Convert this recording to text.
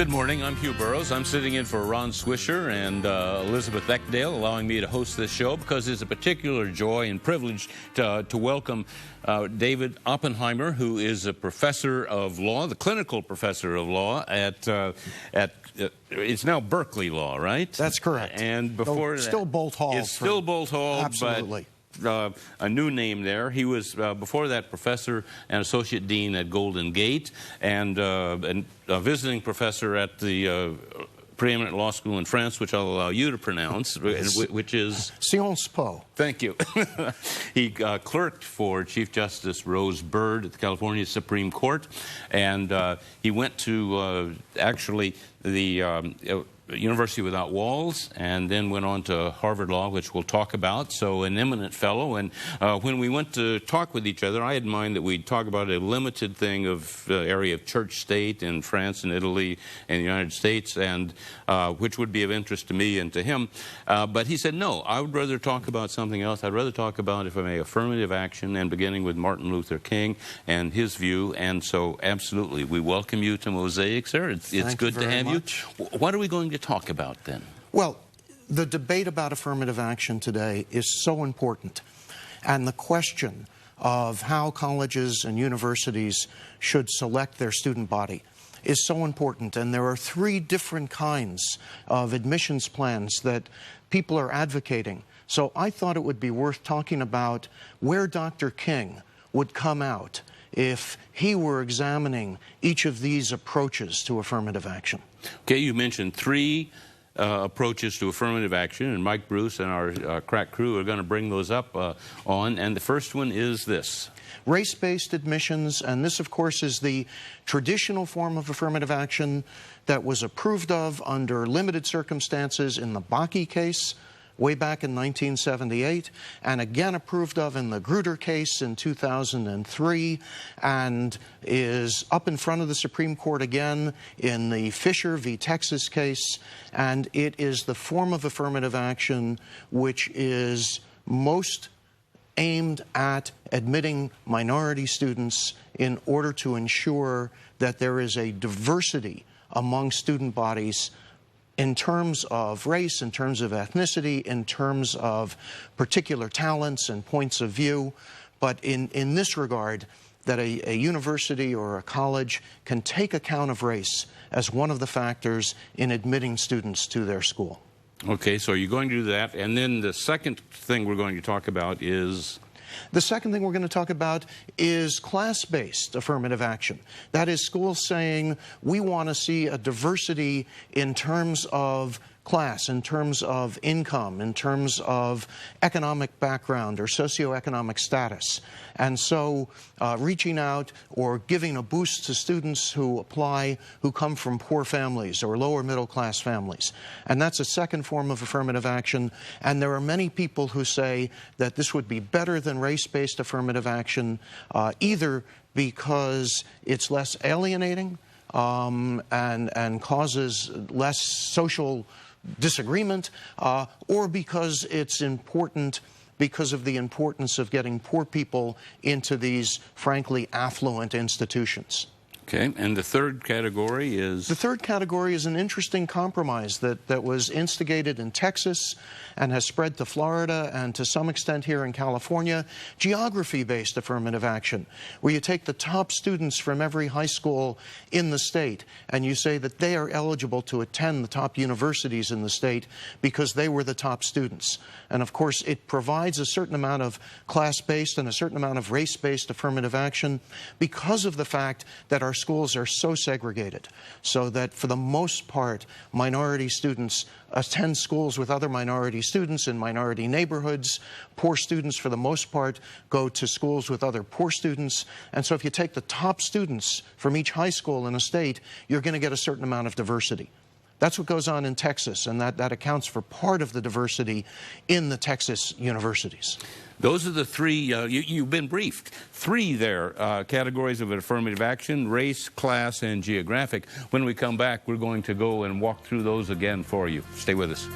Good morning. I'm Hugh Burrows. I'm sitting in for Ron Swisher and Elizabeth Eckdale, allowing me to host this show because it's a particular joy and privilege to welcome David Oppenheimer, who is a professor of law, the clinical professor of law at it's now Berkeley Law, right? That's correct. And before that, still Bolt Hall. It's still Bolt Hall, absolutely. But a new name there. He was, before that, professor and associate dean at Golden Gate and a visiting professor at the preeminent law school in France, which I'll allow you to pronounce, which is... Sciences Po. Thank you. He clerked for Chief Justice Rose Byrd at the California Supreme Court, and he went to actually the... University Without Walls, and then went on to Harvard Law, which we'll talk about, so an eminent fellow. And when we went to talk with each other, I had in mind that we'd talk about a limited thing of area of church-state in France and Italy and the United States, and which would be of interest to me and to him. But he said, no, I would rather talk about something else. I'd rather talk about, if I may, affirmative action, and beginning with Martin Luther King and his view. And so, absolutely, we welcome you to Mosaic, sir. It's good to have you. What are we going to talk about then? Well, the debate about affirmative action today is so important, and the question of how colleges and universities should select their student body is so important. And there are three different kinds of admissions plans that people are advocating. So I thought it would be worth talking about where Dr. King would come out if he were examining each of these approaches to affirmative action. Okay, you mentioned three approaches to affirmative action, and Mike Bruce and our crack crew are going to bring those up on, and the first one is this. Race-based admissions, and this, of course, is the traditional form of affirmative action that was approved of under limited circumstances in the Bakke case way back in 1978, and again approved of in the Grutter case in 2003, and is up in front of the Supreme Court again in the Fisher v. Texas case. And it is the form of affirmative action which is most aimed at admitting minority students in order to ensure that there is a diversity among student bodies in terms of race, in terms of ethnicity, in terms of particular talents and points of view. But in this regard, that a university or a college can take account of race as one of the factors in admitting students to their school. Okay, so you're going to do that. And then the second thing we're going to talk about is... The second thing we're going to talk about is class-based affirmative action. That is, schools saying, we want to see a diversity in terms of class, in terms of income, in terms of economic background or socioeconomic status. And so reaching out or giving a boost to students who apply who come from poor families or lower middle class families. And that's a second form of affirmative action. And there are many people who say that this would be better than race-based affirmative action, either because it's less alienating and causes less social disagreement, or because it's important because of the importance of getting poor people into these, frankly, affluent institutions. Okay, and the third category is? The third category is an interesting compromise that was instigated in Texas and has spread to Florida and to some extent here in California, geography-based affirmative action, where you take the top students from every high school in the state and you say that they are eligible to attend the top universities in the state because they were the top students. And of course, it provides a certain amount of class-based and a certain amount of race-based affirmative action because of the fact that our schools are so segregated, so that for the most part, minority students attend schools with other minority students in minority neighborhoods. Poor students, for the most part, go to schools with other poor students. And so if you take the top students from each high school in a state, you're going to get a certain amount of diversity. That's what goes on in Texas, and that accounts for part of the diversity in the Texas universities. Those are the three, you've been briefed, three there, categories of affirmative action: race, class, and geographic. When we come back, we're going to go and walk through those again for you. Stay with us.